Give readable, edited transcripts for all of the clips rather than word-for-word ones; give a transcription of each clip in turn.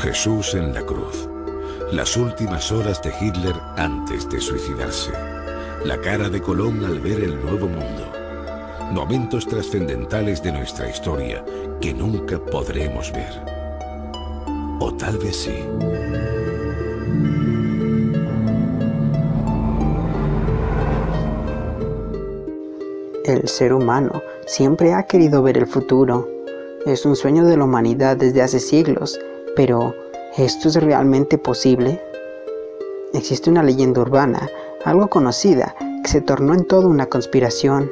Jesús en la cruz. Las últimas horas de Hitler antes de suicidarse. La cara de Colón al ver el nuevo mundo. Momentos trascendentales de nuestra historia que nunca podremos ver. O tal vez sí. El ser humano siempre ha querido ver el futuro. Es un sueño de la humanidad desde hace siglos, pero ¿esto es realmente posible? Existe una leyenda urbana, algo conocida, que se tornó en toda una conspiración.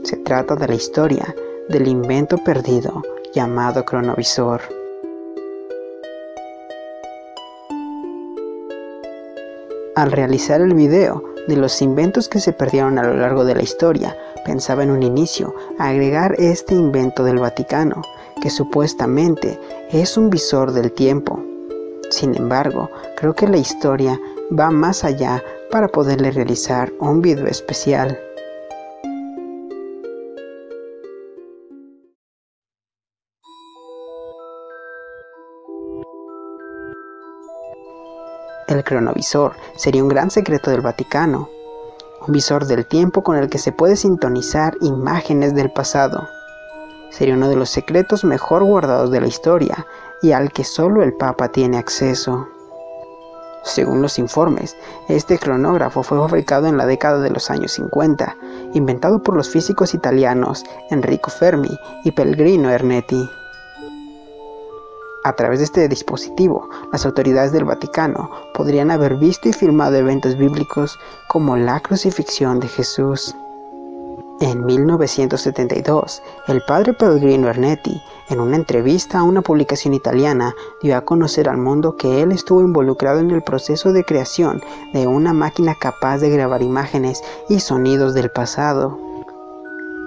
Se trata de la historia del invento perdido llamado cronovisor. Al realizar el video de los inventos que se perdieron a lo largo de la historia, pensaba en un inicio agregar este invento del Vaticano, que supuestamente es un visor del tiempo. Sin embargo, creo que la historia va más allá para poderle realizar un video especial. El cronovisor sería un gran secreto del Vaticano, un visor del tiempo con el que se puede sintonizar imágenes del pasado. Sería uno de los secretos mejor guardados de la historia y al que solo el Papa tiene acceso. Según los informes, este cronógrafo fue fabricado en la década de los años 50, inventado por los físicos italianos Enrico Fermi y Pellegrino Ernetti. A través de este dispositivo, las autoridades del Vaticano podrían haber visto y filmado eventos bíblicos como la crucifixión de Jesús. En 1972, el padre Pellegrino Ernetti, en una entrevista a una publicación italiana, dio a conocer al mundo que él estuvo involucrado en el proceso de creación de una máquina capaz de grabar imágenes y sonidos del pasado.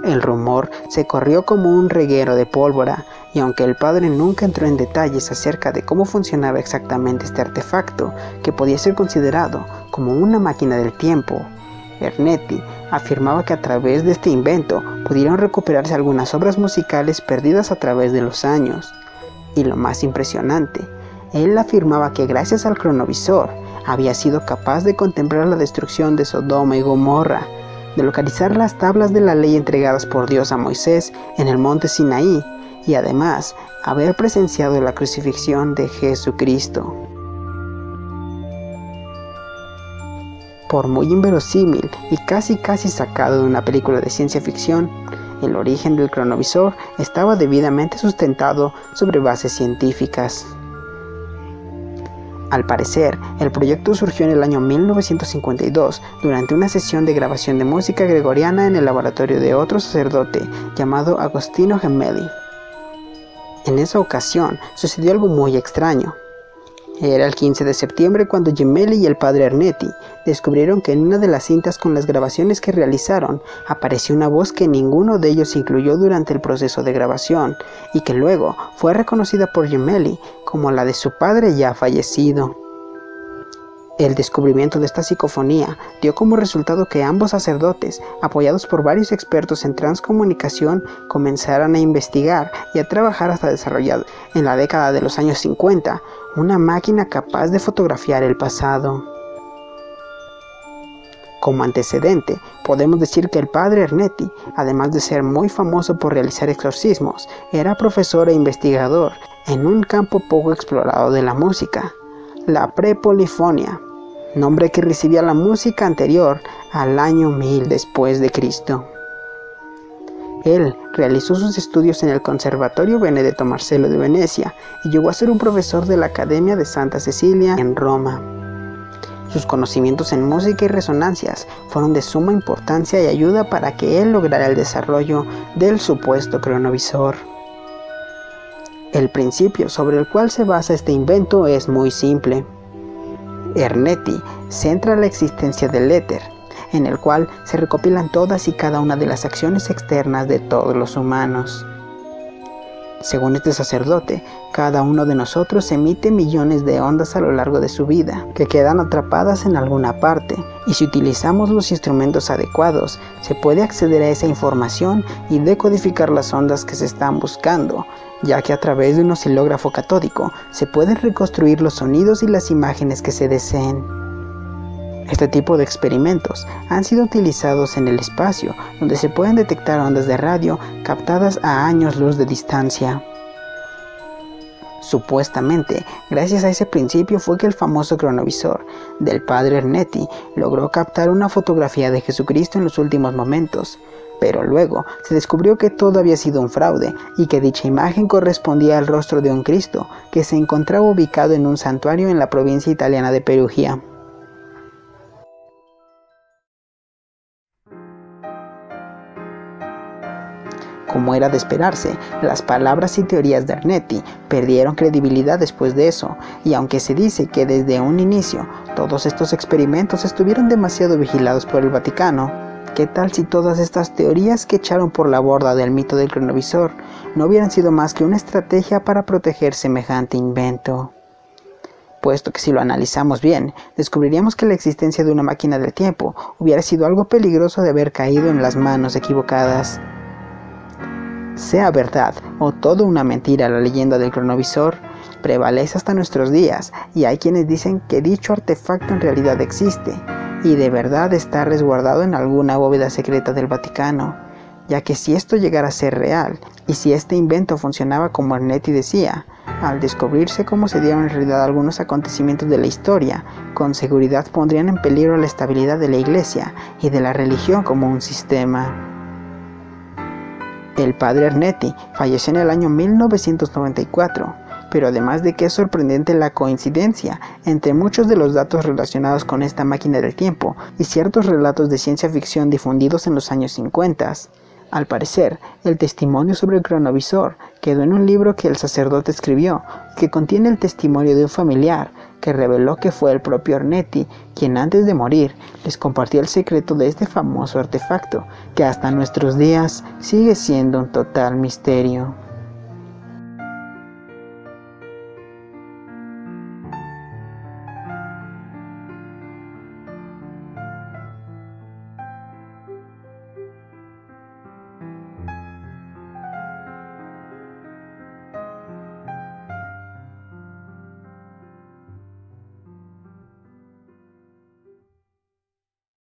El rumor se corrió como un reguero de pólvora, y aunque el padre nunca entró en detalles acerca de cómo funcionaba exactamente este artefacto, que podía ser considerado como una máquina del tiempo, Ernetti afirmaba que a través de este invento pudieron recuperarse algunas obras musicales perdidas a través de los años. Y lo más impresionante, él afirmaba que gracias al cronovisor había sido capaz de contemplar la destrucción de Sodoma y Gomorra, de localizar las tablas de la ley entregadas por Dios a Moisés en el monte Sinaí y además haber presenciado la crucifixión de Jesucristo. Por muy inverosímil y casi sacado de una película de ciencia ficción, el origen del cronovisor estaba debidamente sustentado sobre bases científicas. Al parecer, el proyecto surgió en el año 1952 durante una sesión de grabación de música gregoriana en el laboratorio de otro sacerdote llamado Agostino Gemelli. En esa ocasión sucedió algo muy extraño. Era el 15 de septiembre cuando Gemelli y el padre Ernetti descubrieron que en una de las cintas con las grabaciones que realizaron apareció una voz que ninguno de ellos incluyó durante el proceso de grabación y que luego fue reconocida por Gemelli como la de su padre ya fallecido. El descubrimiento de esta psicofonía dio como resultado que ambos sacerdotes, apoyados por varios expertos en transcomunicación, comenzaran a investigar y a trabajar hasta desarrollar en la década de los años 50 una máquina capaz de fotografiar el pasado. Como antecedente, podemos decir que el padre Ernetti, además de ser muy famoso por realizar exorcismos, era profesor e investigador en un campo poco explorado de la música, la prepolifonia, nombre que recibía la música anterior al año 1000 después de Cristo. Él realizó sus estudios en el Conservatorio Benedetto Marcello de Venecia y llegó a ser un profesor de la Academia de Santa Cecilia en Roma. Sus conocimientos en música y resonancias fueron de suma importancia y ayuda para que él lograra el desarrollo del supuesto cronovisor. El principio sobre el cual se basa este invento es muy simple. Ernetti centra la existencia del éter, en el cual se recopilan todas y cada una de las acciones externas de todos los humanos. Según este sacerdote, cada uno de nosotros emite millones de ondas a lo largo de su vida, que quedan atrapadas en alguna parte, y si utilizamos los instrumentos adecuados, se puede acceder a esa información y decodificar las ondas que se están buscando, ya que a través de un oscilógrafo catódico se pueden reconstruir los sonidos y las imágenes que se deseen. Este tipo de experimentos han sido utilizados en el espacio, donde se pueden detectar ondas de radio captadas a años luz de distancia. Supuestamente, gracias a ese principio fue que el famoso cronovisor del padre Ernetti logró captar una fotografía de Jesucristo en los últimos momentos, pero luego se descubrió que todo había sido un fraude y que dicha imagen correspondía al rostro de un Cristo que se encontraba ubicado en un santuario en la provincia italiana de Perugia. Como era de esperarse, las palabras y teorías de Ernetti perdieron credibilidad después de eso, y aunque se dice que desde un inicio todos estos experimentos estuvieron demasiado vigilados por el Vaticano, ¿qué tal si todas estas teorías que echaron por la borda del mito del cronovisor no hubieran sido más que una estrategia para proteger semejante invento? Puesto que si lo analizamos bien, descubriríamos que la existencia de una máquina del tiempo hubiera sido algo peligroso de haber caído en las manos equivocadas. Sea verdad o todo una mentira, la leyenda del cronovisor prevalece hasta nuestros días, y hay quienes dicen que dicho artefacto en realidad existe y de verdad está resguardado en alguna bóveda secreta del Vaticano, ya que si esto llegara a ser real y si este invento funcionaba como Ernetti decía, al descubrirse cómo se dieron en realidad algunos acontecimientos de la historia, con seguridad pondrían en peligro la estabilidad de la Iglesia y de la religión como un sistema. El padre Ernetti falleció en el año 1994, pero además de que es sorprendente la coincidencia entre muchos de los datos relacionados con esta máquina del tiempo y ciertos relatos de ciencia ficción difundidos en los años 50, al parecer, el testimonio sobre el cronovisor quedó en un libro que el sacerdote escribió, que contiene el testimonio de un familiar que reveló que fue el propio Ernetti quien antes de morir les compartió el secreto de este famoso artefacto, que hasta nuestros días sigue siendo un total misterio.